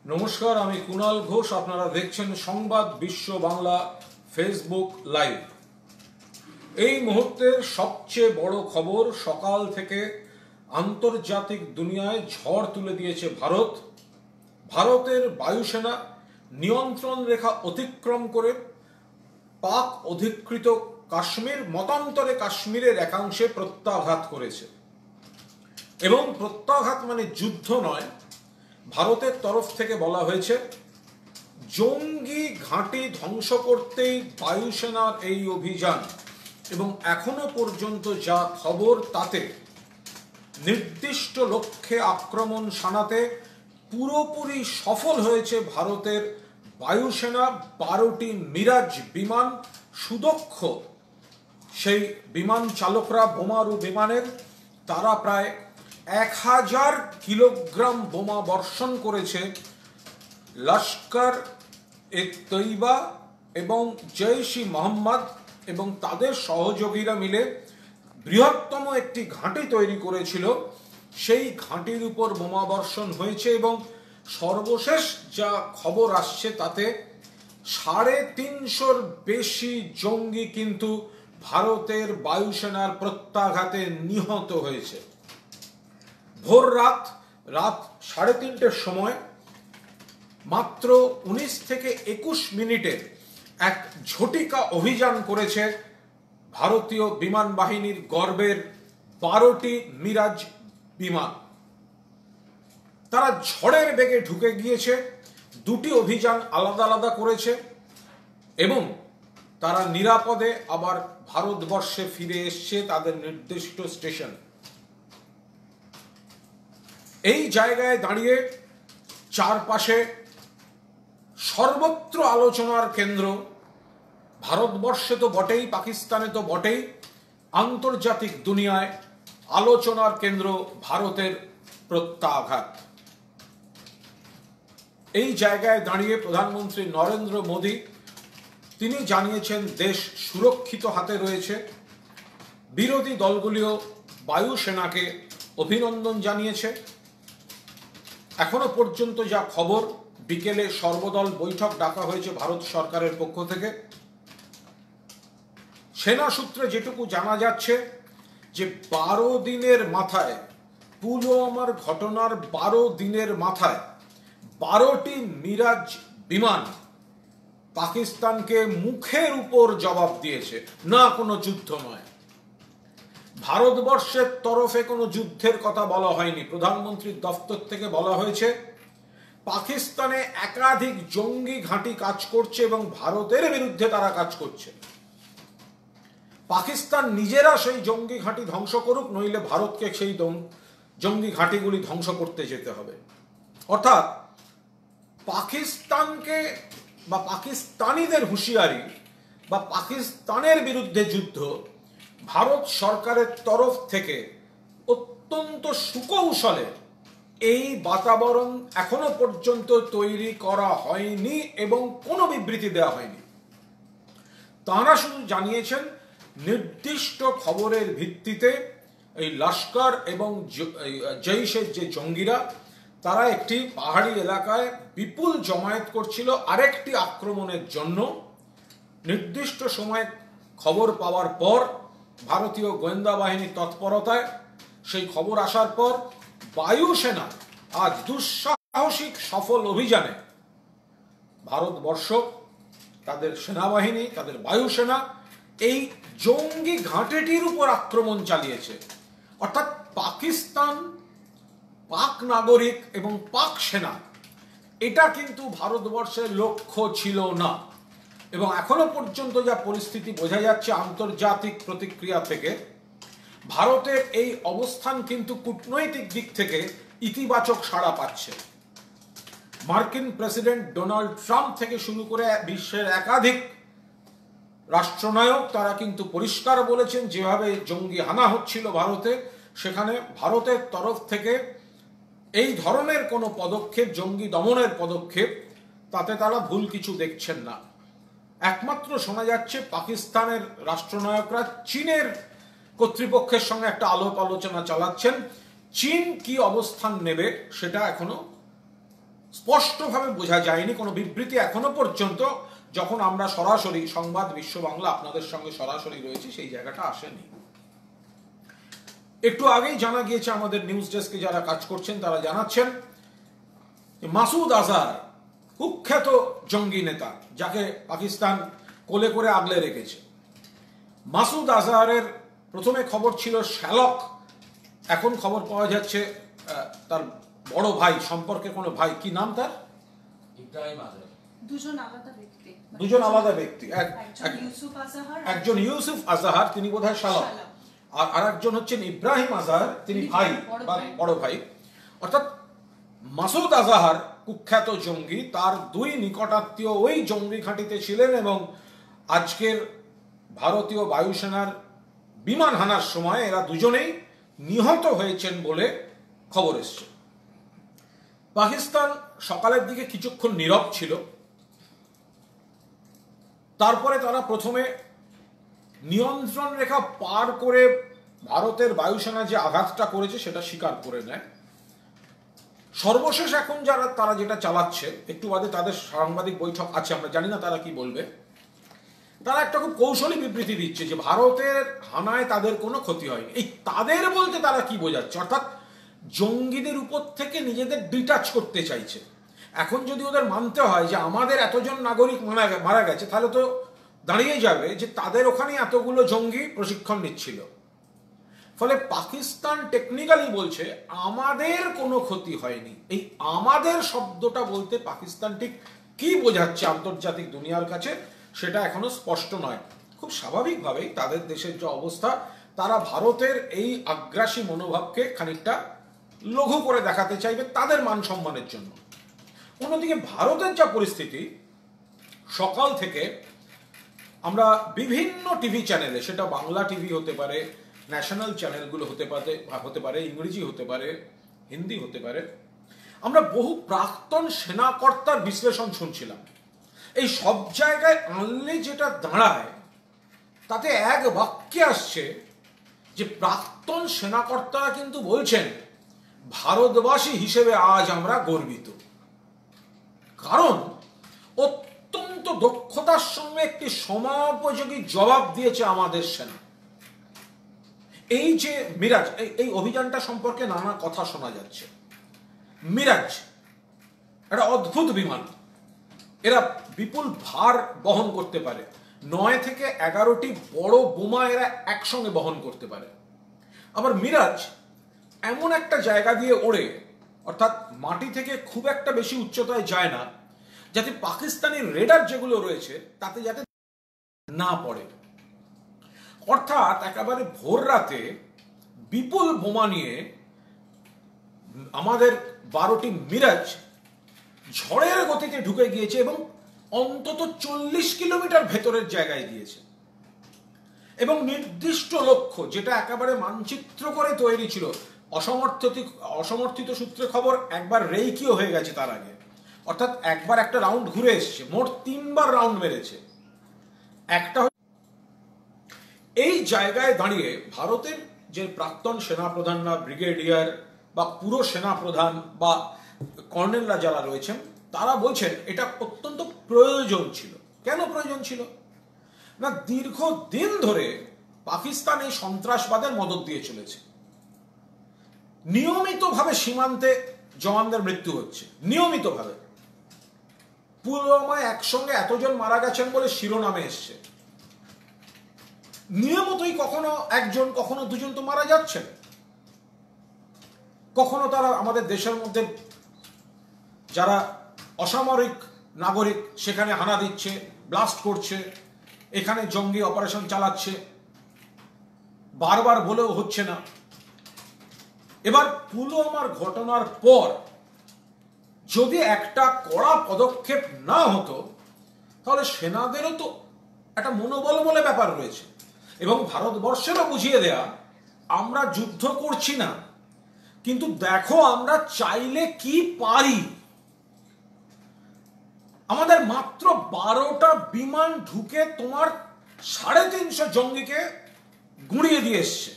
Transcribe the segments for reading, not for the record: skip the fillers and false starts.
নমস্কার, আমি কুণাল ঘোষ। আপনারা দেখছেন সংবাদ বিশ্ব বাংলা ফেসবুক লাইভ। এই মুহূর্তের সবচেয়ে বড় খবর, সকাল থেকে আন্তর্জাতিক দুনিয়ায় ঝড় তুলে দিয়েছে ভারত। ভারতের বায়ুসেনা নিয়ন্ত্রণ রেখা অতিক্রম করে পাক অধিকৃত কাশ্মীর, মতান্তরে কাশ্মীরের একাংশে প্রত্যাঘাত করেছে। এবং প্রত্যাঘাত মানে যুদ্ধ নয়, ভারতের তরফ থেকে বলা হয়েছে জঙ্গি ঘাঁটি ধ্বংস করতেই বায়ুসেনার এই অভিযান। এবং এখনো পর্যন্ত যা খবর, তাতে নির্দিষ্ট লক্ষ্যে আক্রমণ শানাতে পুরোপুরি সফল হয়েছে ভারতের বায়ুসেনা। 12টি মিরাজ বিমান, সুদক্ষ সেই বিমান চালকরা, বোমারু বিমানের, তারা প্রায় 1000 কিলোগ্রাম বোমা বর্ষণ করেছে লস্কর এ তৈবা এবং জৈশ-ই মোহাম্মদ এবং তাদের সহযোগীরা মিলে বৃহত্তম একটি ঘাঁটি তৈরি করেছিল। সেই ঘাঁটির উপর বোমা বর্ষণ হয়েছে এবং সর্বশেষ যা খবর আসছে তাতে 350-র বেশি জঙ্গি কিন্তু ভারতের বায়ুসেনার প্রত্যাঘাতে নিহত হয়েছে। ভোর রাত 3:30টার সময় মাত্র 19 থেকে 21 মিনিটে এক ঝটিকা অভিযান করেছে ভারতীয় বিমান বাহিনীর গর্বের 12টি মিরাজ বিমান। তারা ঝড়ের বেগে ঢুকে গিয়েছে, 2টি অভিযান আলাদা আলাদা করেছে এবং তারা নিরাপদে আবার ভারতবর্ষে ফিরে এসছে তাদের নির্দিষ্ট স্টেশন। এই জায়গায় দাঁড়িয়ে চারপাশে সর্বত্র আলোচনার কেন্দ্র, ভারতবর্ষে তো বটেই, পাকিস্তানে তো বটেই, আন্তর্জাতিক দুনিয়ায় আলোচনার কেন্দ্র ভারতের প্রত্যাঘাত। এই জায়গায় দাঁড়িয়ে প্রধানমন্ত্রী নরেন্দ্র মোদী তিনি জানিয়েছেন দেশ সুরক্ষিত হাতে রয়েছে। বিরোধী দলগুলিও বায়ুসেনাকে অভিনন্দন জানিয়েছে। এখনো পর্যন্ত যা খবর, বিকেলে সর্বদল বৈঠক ডাকা হয়েছে ভারত সরকারের পক্ষ থেকে। সেনা সূত্রে যেটুকু জানা যাচ্ছে যে 12 দিনের মাথায়, পুলওয়ামার ঘটনার 12 দিনের মাথায় 12টি মিরাজ বিমান পাকিস্তানকে মুখের উপর জবাব দিয়েছে। না, কোনো যুদ্ধ নয়, ভারতবর্ষের তরফে কোনো যুদ্ধের কথা বলা হয়নি। প্রধানমন্ত্রীর দপ্তর থেকে বলা হয়েছে পাকিস্তানে একাধিক জঙ্গি ঘাঁটি কাজ করছে এবং ভারতের বিরুদ্ধে তারা কাজ করছে। পাকিস্তান নিজেরা সেই জঙ্গি ঘাঁটি ধ্বংস করুক, নইলে ভারতকে সেই জঙ্গি ঘাঁটিগুলি ধ্বংস করতে যেতে হবে। অর্থাৎ পাকিস্তানকে বা পাকিস্তানিদের হুঁশিয়ারি বা পাকিস্তানের বিরুদ্ধে যুদ্ধ ভারত সরকারের তরফ থেকে অত্যন্ত সুকৌশলে এই বাতাবরণ এখনো পর্যন্ত তৈরি করা হয়নি এবং কোনো বিবৃতি দেওয়া হয়নি। তারা শুধু জানিয়েছেন নির্দিষ্ট খবরের ভিত্তিতে এই লস্কর এবং জৈশের যে জঙ্গিরা, তারা একটি পাহাড়ি এলাকায় বিপুল জমায়েত করছিল আরেকটি আক্রমণের জন্য। নির্দিষ্ট সময় খবর পাওয়ার পর ভারতীয় গোয়েন্দা বাহিনীর তৎপরতায় সেই খবর আসার পর বায়ুসেনা আজ দুঃসাহসিক সফল অভিযানে ভারতবর্ষ, তাদের সেনাবাহিনী, তাদের বায়ুসেনা এই জঙ্গি ঘাঁটিটির উপর আক্রমণ চালিয়েছে। অর্থাৎ পাকিস্তান, পাক নাগরিক এবং পাক সেনা, এটা কিন্তু ভারতবর্ষের লক্ষ্য ছিল না। এবং এখনো পর্যন্ত যা পরিস্থিতি বোঝা যাচ্ছে আন্তর্জাতিক প্রতিক্রিয়া থেকে, ভারতের এই অবস্থান কিন্তু কূটনৈতিক দিক থেকে ইতিবাচক সাড়া পাচ্ছে। মার্কিন প্রেসিডেন্ট ডোনাল্ড ট্রাম্প থেকে শুরু করে বিশ্বের একাধিক রাষ্ট্রনায়ক, তারা কিন্তু পরিষ্কার বলেছেন যেভাবে জঙ্গি হানা হচ্ছিল ভারতে, সেখানে ভারতের তরফ থেকে এই ধরনের কোনো পদক্ষেপ, জঙ্গি দমনের পদক্ষেপ, তাতে তারা ভুল কিছু দেখছেন না। একমাত্র শোনা যাচ্ছে পাকিস্তানের রাষ্ট্রনায়করা চীনের কর্তৃপক্ষের সঙ্গে একটা আলোচনা চালাচ্ছেন। চীন কি অবস্থান নেবে সেটা এখনো স্পষ্টভাবে বোঝা যায়নি, কোনো বিবৃতি এখনো পর্যন্ত যখন আমরা সরাসরি সংবাদ বিশ্ব বাংলা আপনাদের সঙ্গে সরাসরি রয়েছি সেই জায়গাটা আসেনি। একটু আগেই জানা গিয়েছে, আমাদের নিউজ ডেস্কে যারা কাজ করছেন তারা জানাচ্ছেন, মাসুদ আজহার কুখ্যাত জঙ্গি নেতা, যাকে পাকিস্তান কোলে করে আগলে রেখেছে, মাসুদ আজহারের প্রথমে খবর ছিল শ্যালক, এখন খবর পাওয়া যাচ্ছে তার বড় ভাই, সম্পর্কে কোনো ভাই, কি নাম তার? ইব্রাহিম আজহার। দুজন আলাদা ব্যক্তি, একজন ইউসুফ আজহার, তিনি বোধহয় শ্যালক, আর আরেকজন হচ্ছেন ইব্রাহিম আজহার, তিনি ভাই বা বড় ভাই। অর্থাৎ মাসুদ আজহার কুখ্যাত জঙ্গি, তার দুই নিকটাত্মীয় ওই জঙ্গি ঘাঁটিতে ছিলেন এবং আজকের ভারতীয় বায়ুসেনার বিমান হানার সময় এরা দুজনেই নিহত হয়েছেন বলে খবর এসছে। পাকিস্তান সকালের দিকে কিছুক্ষণ নীরব ছিল, তারপরে তারা প্রথমে নিয়ন্ত্রণ রেখা পার করে ভারতের বায়ুসেনা যে আঘাতটা করেছে সেটা স্বীকার করে নেয়। সর্বশেষ এখন যারা তারা যেটা চালাচ্ছে, একটু বাদে তাদের সাংবাদিক বৈঠক আছে, আমরা জানি না তারা কি বলবে, তারা একটা খুব কৌশলী বিবৃতি দিচ্ছে যে ভারতের হানায় তাদের কোনো ক্ষতি হয়নি। এই তাদের বলতে তারা কি বোঝাচ্ছে? অর্থাৎ জঙ্গিদের উপর থেকে নিজেদের ডিটাচ করতে চাইছে। এখন যদি ওদের মানতে হয় যে আমাদের এতজন নাগরিক মারা গেছে, তাহলে তো দাঁড়িয়ে যাবে যে তাদের ওখানে এতগুলো জঙ্গি প্রশিক্ষণ নিচ্ছিল। ফলে পাকিস্তান টেকনিক্যালি বলছে আমাদের কোনো ক্ষতি হয়নি। এই আমাদের শব্দটা বলতে পাকিস্তান ঠিক কি বোঝাচ্ছে আন্তর্জাতিক দুনিয়ার কাছে সেটা এখনো স্পষ্ট নয়। খুব স্বাভাবিকভাবেই তাদের দেশের যে অবস্থা, তারা ভারতের এই আগ্রাসী মনোভাবকে খানিকটা লঘু করে দেখাতে চাইবে তাদের মান সম্মানের জন্য। অন্যদিকে ভারতের যা পরিস্থিতি, সকাল থেকে আমরা বিভিন্ন টিভি চ্যানেলে, সেটা বাংলা টিভি হতে পারে, ন্যাশনাল চ্যানেলগুলো হতে পারে, ইংরেজি হতে পারে, হিন্দি হতে পারে, আমরা বহু প্রাক্তন সেনাকর্তার বিশ্লেষণ শুনছিলাম। এই সব জায়গায় আনলে যেটা দাঁড়ায় তাতে এক বাক্যে আসছে যে প্রাক্তন সেনাকর্তারা কিন্তু বলছেন ভারতবাসী হিসেবে আজ আমরা গর্বিত, কারণ অত্যন্ত দক্ষতার সঙ্গে একটি সময়োপযোগী জবাব দিয়েছে আমাদের সেনা। এই যে মিরাজ, এই অভিযানটা সম্পর্কে নানা কথা শোনা যাচ্ছে। মিরাজ একটা অদ্ভুত বিমান, এরা বিপুল ভার বহন করতে পারে, 9 থেকে 11টি বড় বোমা এরা একসঙ্গে বহন করতে পারে। আবার মিরাজ এমন একটা জায়গা দিয়ে ওড়ে, অর্থাৎ মাটি থেকে খুব একটা বেশি উচ্চতায় যায় না, যাতে পাকিস্তানি রেডার যেগুলো রয়েছে তাতে যাতে না পড়ে। অর্থাৎ একেবারে ভোর রাতে বিপুল বোমা নিয়ে আমাদের 12টি মিরাজ ঝড়ের গতিতে ঢুকে গিয়েছে এবং অন্তত 40 কিলোমিটার ভেতরের জায়গায় গিয়েছে, এবং নির্দিষ্ট লক্ষ্য যেটা একেবারে মানচিত্র করে তৈরি ছিল, অসমর্থিত সূত্রে খবর একবার রেইকিও হয়ে গেছে তার আগে, অর্থাৎ একবার একটা রাউন্ড ঘুরে এসছে, মোট 3বার রাউন্ড মেরেছে। একটা এই জায়গায় দাঁড়িয়ে ভারতের যে প্রাক্তন সেনাপ্রধানরা, ব্রিগেডিয়ার বা পুরো সেনাপ্রধান বা কর্নেলরা যারা রয়েছেন, তারা বলছেন এটা অত্যন্ত প্রয়োজন ছিল। কেন প্রয়োজন ছিল না, দীর্ঘদিন ধরে পাকিস্তান এই সন্ত্রাসবাদের মদদ দিয়ে চলেছে। নিয়মিতভাবে সীমান্তে জওয়ানদের মৃত্যু হচ্ছে, নিয়মিতভাবে। পুলওয়ামায় একসঙ্গে এতজন মারা গেছেন বলে শিরোনামে এসছে, নিয়মিতই কখনো একজন কখনো দুজন তো মারা যাচ্ছেন। কখনো তারা আমাদের দেশের মধ্যে যারা অসামরিক নাগরিক সেখানে হানা দিচ্ছে, ব্লাস্ট করছে, এখানে জঙ্গি অপারেশন চালাচ্ছে, বারবার বলেও হচ্ছে না। এবার পুলওয়ামার ঘটনার পর যদি একটা কড়া পদক্ষেপ না হতো, তাহলে সেনাদেরও তো একটা মনোবল বলে ব্যাপার রয়েছে, এবং ভারতবর্ষেরও বুঝিয়ে দেয়া আমরা যুদ্ধ করছি না, কিন্তু দেখো আমরা চাইলে কি পারি। আমাদের মাত্র 12টা বিমান ঢুকে তোমার 350 জঙ্গিকে গুঁড়িয়ে দিয়ে এসছে।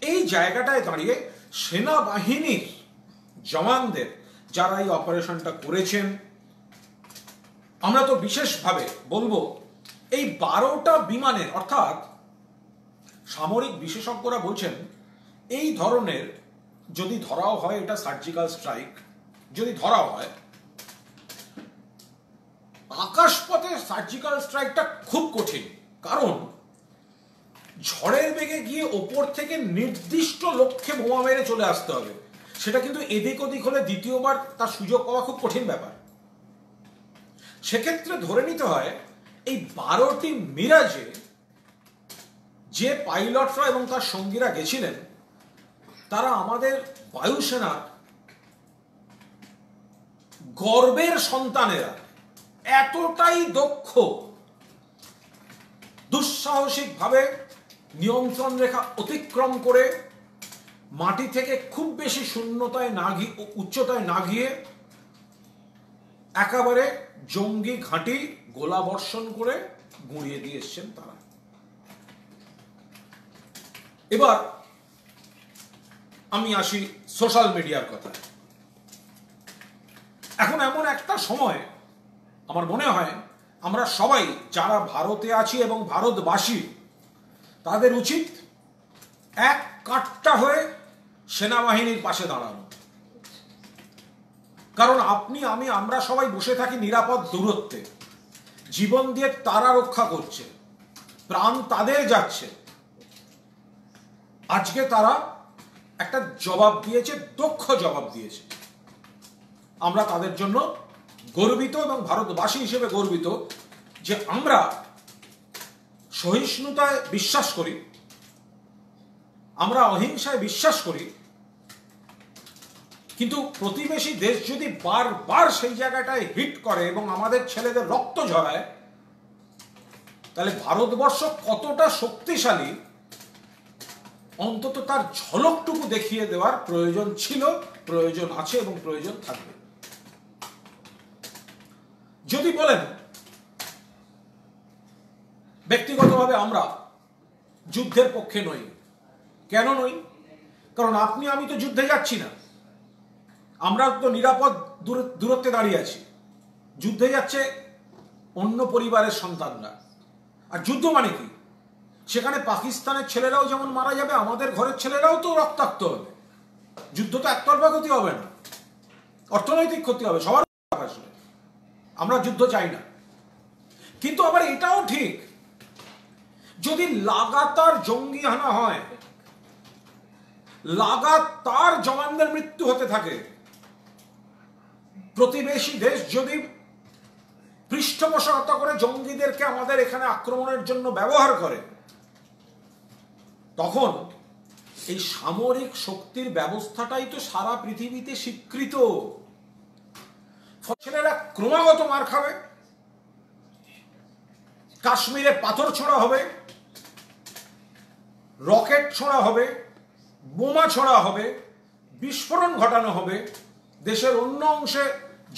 এই জায়গাটায় দাঁড়িয়ে সেনাবাহিনীর জওয়ানদের যারা এই অপারেশনটা করেছেন, আমরা তো বিশেষভাবে বলবো এই 12টা বিমানের, অর্থাৎ সামরিক বিশেষজ্ঞরা বলছেন এই ধরনের যদি ধরাও হয় এটা সার্জিক্যাল স্ট্রাইক, যদি ধরাও হয় আকাশপথে সার্জিক্যাল স্ট্রাইকটা খুব কঠিন, কারণ ঝড়ের বেগে গিয়ে ওপর থেকে নির্দিষ্ট লক্ষ্যে বোমা মেরে চলে আসতে হবে। সেটা কিন্তু এদিক ওদিক হলে দ্বিতীয়বার তার সুযোগ পাওয়া খুব কঠিন ব্যাপার। সেক্ষেত্রে ধরে নিতে হয় এই 12টি মিরাজে যে পাইলটরা এবং তার সঙ্গীরা গেছিলেন তারা আমাদের বায়ুসেনার গর্বের সন্তানেরা, এতটাই দক্ষ, দুঃসাহসিকভাবে নিয়ন্ত্রণ রেখা অতিক্রম করে মাটি থেকে খুব বেশি শূন্যতায় না গিয়ে, উচ্চতায় না গিয়ে একেবারে জঙ্গি ঘাঁটি গোলা বর্ষণ করে গুঁড়িয়ে দিয়ে এসছেন তারা। এবার আমি আসি সোশ্যাল মিডিয়ার কথা। এখন এমন একটা সময় আমার মনে হয় আমরা সবাই যারা ভারতে আছি এবং ভারতবাসী তাদের উচিত এক কাট্টা হয়ে সেনাবাহিনীর পাশে দাঁড়ানো। কারণ আপনি, আমি, আমরা সবাই বসে থাকি নিরাপদ দূরত্বে, জীবন দিয়ে তারা রক্ষা করছে, প্রাণ তাদের যাচ্ছে। আজকে তারা একটা জবাব দিয়েছে, দক্ষ জবাব দিয়েছে। আমরা তাদের জন্য গর্বিত এবং ভারতবাসী হিসেবে গর্বিত যে আমরা সহিষ্ণুতায় বিশ্বাস করি, আমরা অহিংসায় বিশ্বাস করি, কিন্তু প্রতিবেশী দেশ যদি বারবার সেই জায়গাটায় হিট করে এবং আমাদের ছেলেদের রক্ত ঝরায়, তাহলে ভারতবর্ষ কতটা শক্তিশালী অন্তত তার ঝলকটুকু দেখিয়ে দেওয়ার প্রয়োজন ছিল, প্রয়োজন আছে এবং প্রয়োজন থাকবে। যদি বলেন ব্যক্তিগতভাবে আমরা যুদ্ধের পক্ষে নই, কেন নই? কারণ আপনি আমি তো যুদ্ধে যাচ্ছি না, আমরা তো নিরাপদ দূরত্বে দাঁড়িয়ে আছি। যুদ্ধে যাচ্ছে অন্য পরিবারের সন্তানরা। আর যুদ্ধ মানে কি? সেখানে পাকিস্তানের ছেলেরাও যেমন মারা যাবে, আমাদের ঘরের ছেলেরাও তো রক্তাক্ত হবে। যুদ্ধ তো একতরফা ক্ষতি হবে না, অর্থনৈতিক ক্ষতি হবে, সবার আসবে। আমরা যুদ্ধ চাই না। কিন্তু আবার এটাও ঠিক, যদি লাগাতার জঙ্গি হানা হয়, লাগাতার জওয়ানদের মৃত্যু হতে থাকে, প্রতিবেশী দেশ যদি পৃষ্ঠপোষকতা করে জঙ্গিদেরকে আমাদের এখানে আক্রমণের জন্য ব্যবহার করে, তখন এই সামরিক শক্তির ব্যবস্থাটাই তো সারা পৃথিবীতে স্বীকৃত। ছেলেরা ক্রমাগত মার খাবে, কাশ্মীরে পাথর ছোড়া হবে, রকেট ছোড়া হবে, বোমা ছোড়া হবে, বিস্ফোরণ ঘটানো হবে, দেশের অন্য অংশে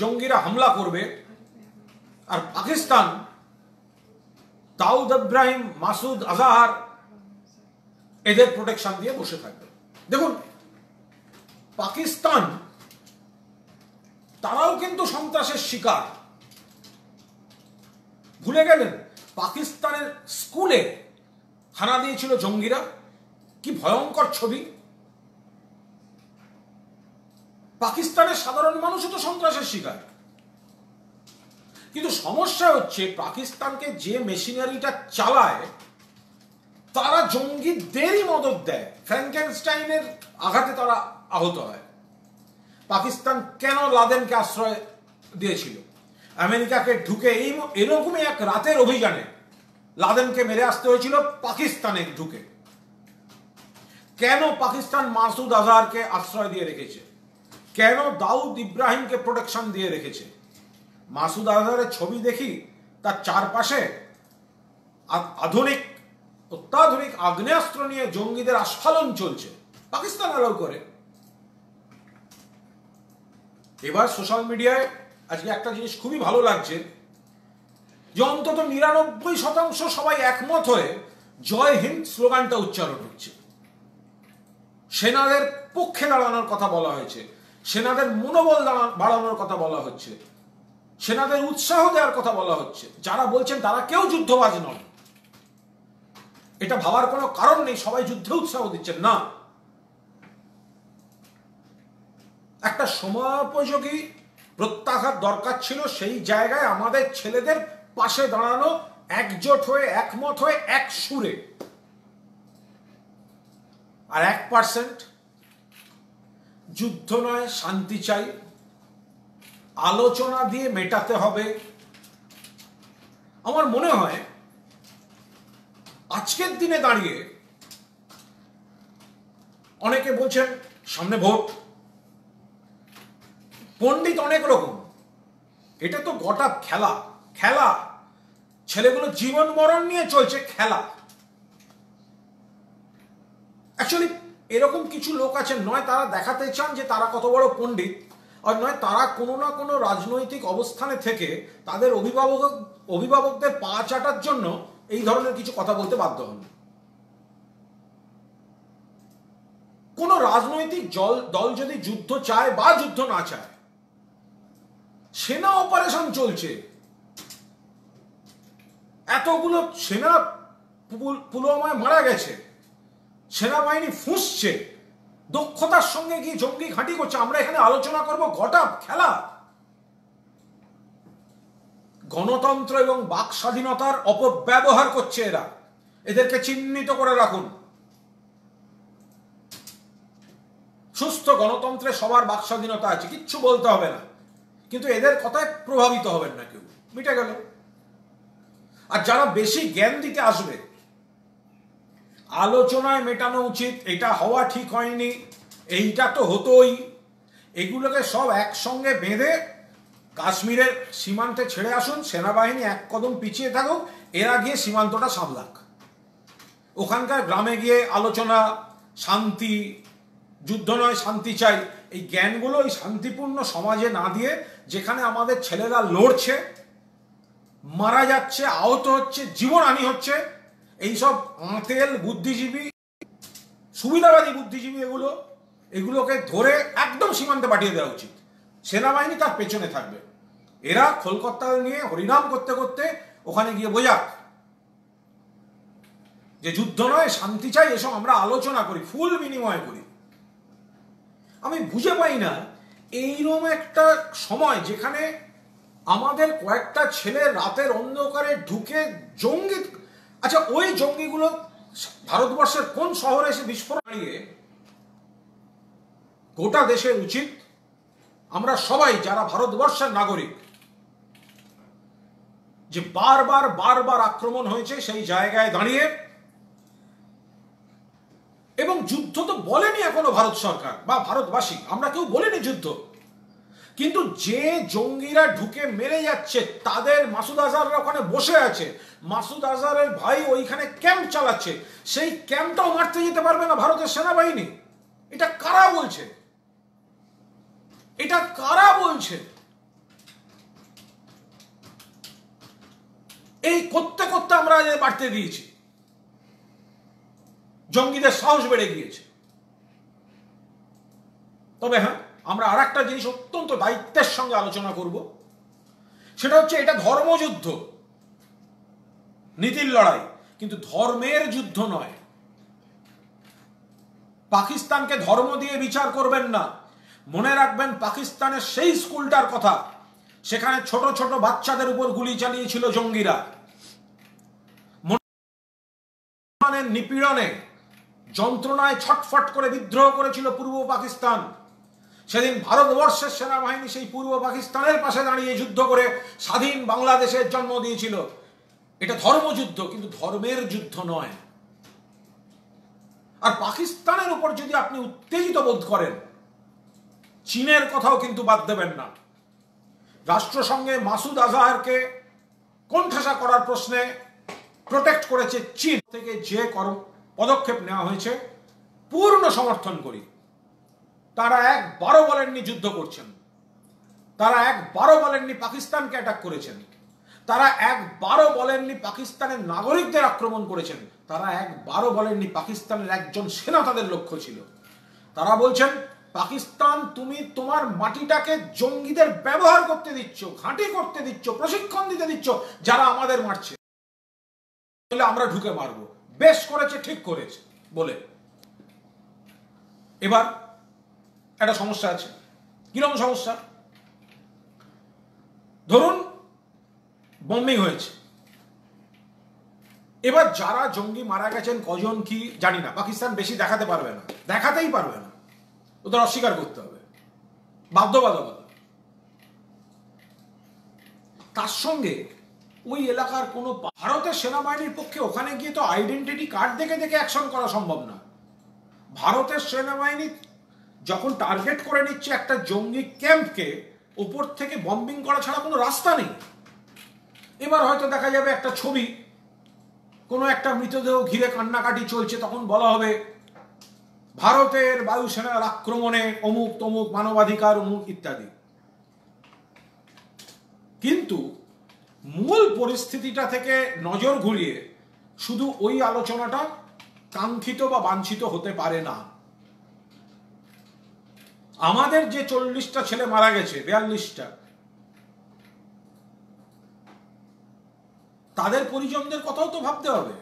জঙ্গিরা হামলা করবে, আর পাকিস্তান দাউদ ইব্রাহিম, মাসুদ আজহার এদের প্রোটেকশন দিয়ে বসে থাকবে। দেখুন, পাকিস্তান তারাও কিন্তু সন্ত্রাসের শিকার। ভুলে গেলেন পাকিস্তানের স্কুলে হানা দিয়েছিল জঙ্গিরা, কি ভয়ঙ্কর ছবি। পাকিস্তানের সাধারণ মানুষও তো সন্ত্রাসের শিকার। কিন্তু সমস্যা হচ্ছে পাকিস্তানকে যে মেশিনারিটা চালায় তারা জঙ্গিদেরই মদত দেয়, ফ্র্যাঙ্কেনস্টাইনের আঘাতে তারা আহত হয়। পাকিস্তান কেন লাদেনকে আশ্রয় দিয়েছিল? আমেরিকাকে ঢুকে এরকমই এক রাতের অভিযানে লাদেনকে মেরে আসতে হয়েছিল পাকিস্তানে ঢুকে। কেন পাকিস্তান মাসুদ আজহারকে আশ্রয় দিয়ে রেখেছে? কেন দাউদ ইব্রাহিমকে প্রোটেকশন দিয়ে রেখেছে? মাসুদ আজহারের ছবি দেখি, তার চারপাশে অত্যাধুনিক আগ্নেয়াস্ত্র নিয়ে জঙ্গিদের আস্ফালন চলছে, পাকিস্তান অ্যালাউ করে। এবার সোশ্যাল মিডিয়ায় আজকে একটা জিনিস খুবই ভালো লাগছে, যে অন্তত 99% সবাই একমত হয়ে জয় হিন্দ স্লোগানটা উচ্চারণ হচ্ছে। সেনাদের পক্ষে দাঁড়ানোর কথা বলা হয়েছে, সেনাদের মনোবল বাড়ানোর কথা বলা হচ্ছে, সেনাদের উৎসাহ দেওয়ার কথা বলা হচ্ছে। যারা বলছেন তারা কেউ যুদ্ধবাজ নন, এটা ভাবার কোনো কারণ নেই, সবাই যুদ্ধে উৎসাহ দিচ্ছেন না। একটা সময়োপযোগী প্রত্যাঘাত দরকার ছিল, সেই জায়গায় আমাদের ছেলেদের পাশে দাঁড়ানো, একজোট হয়ে একমত হয়ে এক সুরে। আর 1% যুদ্ধ নয়, শান্তি চাই, আলোচনা দিয়ে মেটাতে হবে। আমার মনে হয় আজকের দিনে দাঁড়িয়ে অনেকে বলছেন সামনে ভোট, পণ্ডিত অনেক রকম, এটা তো গোটা খেলা। খেলা, ছেলেগুলো জীবন মরণ নিয়ে চলছে খেলা। অ্যাকচুয়ালি এরকম কিছু লোক আছেন, নয় তারা দেখাতে চান যে তারা কত বড় পণ্ডিত, আর নয় তারা কোনো না কোনো রাজনৈতিক অবস্থানে থেকে তাদের অভিভাবকদের পা চাটার জন্য এই ধরনের কিছু কথা বলতে বাধ্য হন। কোন রাজনৈতিক দল যদি যুদ্ধ চায় বা যুদ্ধ না চায়, সেনা অপারেশন চলছে, এতগুলো সেনা পুলওয়ামায় মারা গেছে, সেনাবাহিনী ফুঁসছে, দক্ষতার সঙ্গে গিয়ে জঙ্গি ঘাঁটি করছে, আমরা এখানে আলোচনা করব গোটা খেলা। গণতন্ত্র এবং বাক স্বাধীনতার অপব্যবহার করছে এরা, এদেরকে চিহ্নিত করে রাখুন। সুস্থ গণতন্ত্রে সবার বাক স্বাধীনতা আছে, কিচ্ছু বলতে হবে না, কিন্তু এদের কথায় প্রভাবিত হবেন না কেউ, মিটে গেল। আর যারা বেশি জ্ঞান দিতে আসবে, আলোচনায় মেটানো উচিত, এটা হওয়া ঠিক হয়নি, এইটা তো হতোই, এগুলোকে সব একসঙ্গে বেঁধে কাশ্মীরের সীমান্তে ছেড়ে আসুন, সেনাবাহিনী এক কদম পিছিয়ে থাকুক, এরা গিয়ে সীমান্তটা সামলাক। ওখানকার গ্রামে গিয়ে আলোচনা, শান্তি, যুদ্ধ নয় শান্তি চাই, এই জ্ঞানগুলো এই শান্তিপূর্ণ সমাজে না দিয়ে, যেখানে আমাদের ছেলেরা লড়ছে, মারা যাচ্ছে, আহত হচ্ছে, জীবনহানি হচ্ছে, এইসব আঁতেল বুদ্ধিজীবী, সুবিধাবাদী বুদ্ধিজীবী, এগুলোকে ধরে একদম সীমান্তে পাঠিয়ে দেওয়া উচিত। সেনাবাহিনী তার পেছনে থাকবে, এরা কলকাতা নিয়ে হরিনাম করতে করতে ওখানে গিয়ে বোঝাক যে যুদ্ধ নয় শান্তি চাই, এসব আমরা আলোচনা করি, ফুল বিনিময় করি। আমি বুঝে পাই না এইরকম একটা সময় যেখানে আমাদের কয়েকটা ছেলে রাতের অন্ধকারে ঢুকে জঙ্গি, আচ্ছা ওই জঙ্গিগুলো ভারতবর্ষের কোন শহরে এসে বিস্ফোরণ নিয়ে, গোটা দেশের উচিত আমরা সবাই যারা ভারতবর্ষের নাগরিক, যে বারবার বারবার আক্রমণ হয়েছে সেই জায়গায় দাঁড়িয়ে, এবং যুদ্ধ তো বলেনি এখনো ভারত সরকার বা ভারতবাসী, আমরা কেউ বলিনি যুদ্ধ, কিন্তু যে জঙ্গিরা ঢুকে মেরে যাচ্ছে তাদের মাসুদ আজহাররা ওখানে বসে আছে, মাসুদ আজহারের ভাই ওইখানে ক্যাম্প চালাচ্ছে, সেই ক্যাম্পটাও মারতে যেতে পারবে না ভারতের সেনাবাহিনী। এটা কারা বলছে? এটা কারা বলছে? এই করতে করতে আমরা বাড়তে দিয়েছি, জঙ্গিদের সাহস বেড়ে গিয়েছে। তবে হ্যাঁ, আমরা আর একটা জিনিস অত্যন্ত দায়িত্বের সঙ্গে আলোচনা করব, সেটা হচ্ছে এটা ধর্মযুদ্ধ, নীতির লড়াই, কিন্তু ধর্মের যুদ্ধ নয়। পাকিস্তানকে ধর্ম দিয়ে বিচার করবেন না। মনে রাখবেন পাকিস্তানের সেই স্কুলটার কথা, সেখানে ছোট ছোট বাচ্চাদের উপর গুলি চালিয়েছিল জঙ্গিরা, নিপীড়নে যন্ত্রণায় ছটফট করে বিদ্রোহ করেছিল পূর্ব পাকিস্তান। সেদিন ভারতবর্ষের সেনাবাহিনী সেই পূর্ব পাকিস্তানের পাশে দাঁড়িয়ে যুদ্ধ করে স্বাধীন বাংলাদেশের জন্ম দিয়েছিল। এটা ধর্মযুদ্ধ, কিন্তু ধর্মের যুদ্ধ নয়। আর পাকিস্তানের উপর যদি আপনি উত্তেজিত বোধ করেন, চীনের কথাও কিন্তু বাদ দেবেন না। রাষ্ট্রসংঘে মাসুদ আজহারকে কোণঠাসা করার প্রশ্নে প্রোটেক্ট করেছে চীন, থেকে যে পদক্ষেপ নেওয়া হয়েছে পূর্ণ সমর্থন করি। তারা একবারও বলেননি যুদ্ধ করছেন, তারা একবারও বলেননি পাকিস্তানকে অ্যাটাক করেছেন, তারা একবারও বলেননি পাকিস্তানের নাগরিকদের আক্রমণ করেছেন, তারা একবারও বলেননি পাকিস্তানের একজন সেনা তাদের লক্ষ্য ছিল। তারা বলছেন পাকিস্তান তুমি তোমার মাটিটাকে জঙ্গিদের ব্যবহার করতে দিচ্ছ, ঘাঁটি করতে দিচ্ছ, প্রশিক্ষণ দিতে দিচ্ছ, যারা আমাদের মারছে, আমরা ঢুকে মারবো। বেশ করেছে, ঠিক করেছে বলে। এবার একটা সমস্যা আছে। কিরকম সমস্যা? ধরুন বম্বিং হয়েছে, এবার যারা জঙ্গি মারা গেছেন কজন কি জানি না, পাকিস্তান বেশি দেখাতে পারবে না, দেখাতেই পারবে না, ওদের অস্বীকার করতে হবে, বাধ্যবাধকতা। তার সঙ্গে ওই এলাকার কোনো ভারতের সেনাবাহিনীর পক্ষে ওখানে গিয়ে তো আইডেন্টিটি কার্ড দেখে দেখে অ্যাকশন করা সম্ভব না। ভারতের সেনাবাহিনী যখন টার্গেট করে নিচ্ছে একটা জঙ্গি ক্যাম্পকে, উপর থেকে বম্বিং করা ছাড়া কোনো রাস্তা নেই। এবার হয়তো দেখা যাবে একটা ছবি, কোনো একটা মৃতদেহ ঘিরে কান্নাকাটি চলছে, তখন বলা হবে ভারতের বায়ুসেনার আক্রমণে অমুক তমুক, মানবাধিকার অমুক ইত্যাদি। কিন্তু মূল পরিস্থিতিটা থেকে নজর ঘুরিয়ে শুধু ওই আলোচনাটা কাঙ্ক্ষিত বা বাঞ্ছিত হতে পারে না। আমাদের যে 40টা ছেলে মারা গেছে, 42টা, তাদের পরিজনদের কথাও তো ভাবতে হবে।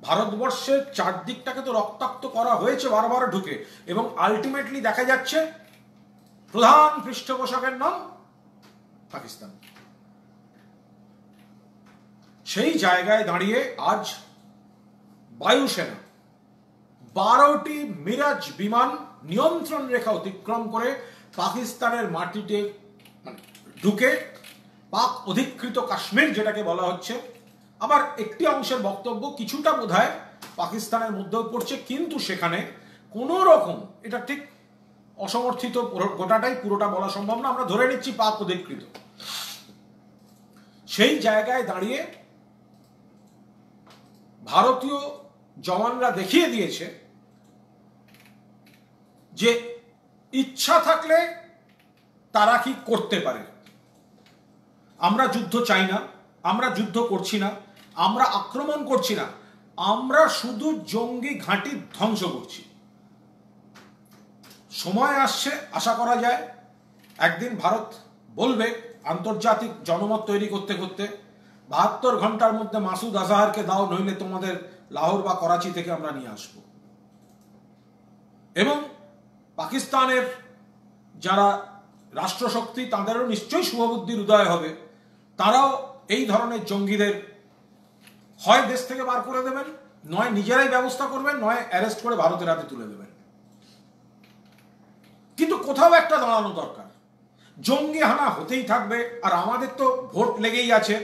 ভারতবর্ষের চারদিকটাকে তো রক্তাক্ত করা হয়েছে বারবার ঢুকে, এবং আলটিমেটলি দেখা যাচ্ছে প্রধান পৃষ্ঠপোষকের নাম পাকিস্তান। সেই জায়গায় দাঁড়িয়ে আজ বায়ুসেনা 12টি মিরাজ বিমান নিয়ন্ত্রণ রেখা অতিক্রম করে পাকিস্তানের মাটিতে ঢুকে পাক অধিকৃত কাশ্মীর যেটাকে বলা হচ্ছে, আবার একটি অংশের বক্তব্য কিছুটা বোধহয় পাকিস্তানের মধ্যেও পড়ছে, কিন্তু সেখানে কোনো রকম, এটা ঠিক অসমর্থিত, গোটাটাই পুরোটা বলা সম্ভব না, আমরা ধরে নিচ্ছি পাক অধিকৃত। সেই জায়গায় দাঁড়িয়ে ভারতীয় জওয়ানরা দেখিয়ে দিয়েছে যে ইচ্ছা থাকলে তারা কি করতে পারে। আমরা যুদ্ধ চাই না, আমরা যুদ্ধ করছি না, আমরা আক্রমণ করছি না, আমরা শুধু জঙ্গি ঘাঁটি ধ্বংস করছি। সময় আসছে, আশা করা যায় একদিন ভারত বলবে আন্তর্জাতিক জনমত তৈরি করতে করতে 72 ঘন্টার মধ্যে মাসুদ আজহারকে দাও, নইলে তোমাদের লাহোর বা করাচি থেকে আমরা নিয়ে আসব। এবং পাকিস্তানের যারা রাষ্ট্রশক্তি, তাদেরও নিশ্চয়ই শুভবুদ্ধির উদয় হবে, তারাও এই ধরনের জঙ্গিদের হয় দেশ থেকে বার করে দেবেন, নয় নিজেরাই ব্যবস্থা করবেন, নয় অ্যারেস্ট করে ভারতের হাতে তুলে দেবেন। কিন্তু কোথাও একটা দাঁড়ানো দরকার। জঙ্গি হানা হতেই থাকবে, আর আমাদের তো ভোট লেগেই আছে।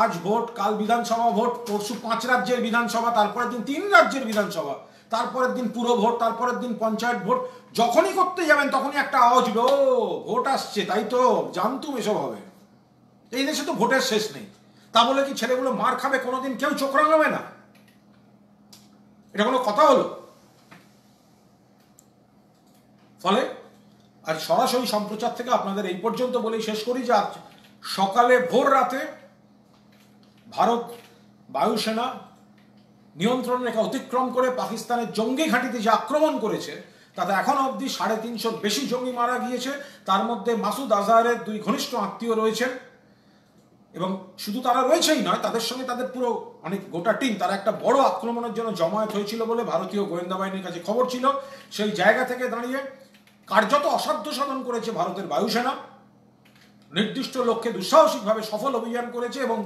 আজ ভোট, কাল বিধানসভা ভোট, পরশু 5 রাজ্যের বিধানসভা, তারপরের দিন 3 রাজ্যের বিধানসভা, তারপরের দিন পুরো ভোট, তারপরের দিন পঞ্চায়েত ভোট। যখনই করতে যাবেন তখনই একটা আওয়াজ উঠবে, ও ভোট আসছে, তাই তো জানতুম এসব হবে। এই দেশে তো ভোটের শেষ নেই। তা বলে কি ছেলেগুলো মার খাবে, কোনোদিন কেউ চোখ রাঙাবে না? এটা কোনো কথা হলো? ফলে আর সরাসরি সম্প্রচার থেকে আপনাদের এই পর্যন্ত বলেই শেষ করি যে আজ সকালে ভোর রাতে ভারত বায়ুসেনা নিয়ন্ত্রণ রেখা অতিক্রম করে পাকিস্তানের জঙ্গি ঘাঁটিতে যে আক্রমণ করেছে, তাতে এখনো অবধি 350 বেশি জঙ্গি মারা গিয়েছে। তার মধ্যে মাসুদ আজহারের 2 ঘনিষ্ঠ আত্মীয় রয়েছেন, এবং শুধু তারা রয়েছেই নয়, তাদের সঙ্গে তাদের পুরো অনেক গোটা টিম, তারা একটা বড় আক্রমণের জন্য জমায়েত হয়েছিল বলে ভারতীয় গোয়েন্দা বাহিনীর কাছে খবর ছিল। সেই জায়গা থেকে দাঁড়িয়ে কার্যত অসাধ্য সাধন করেছে ভারতের বায়ুসেনা, নির্দিষ্ট লক্ষ্যে দুঃসাহসিকভাবে সফল অভিযান করেছে, এবং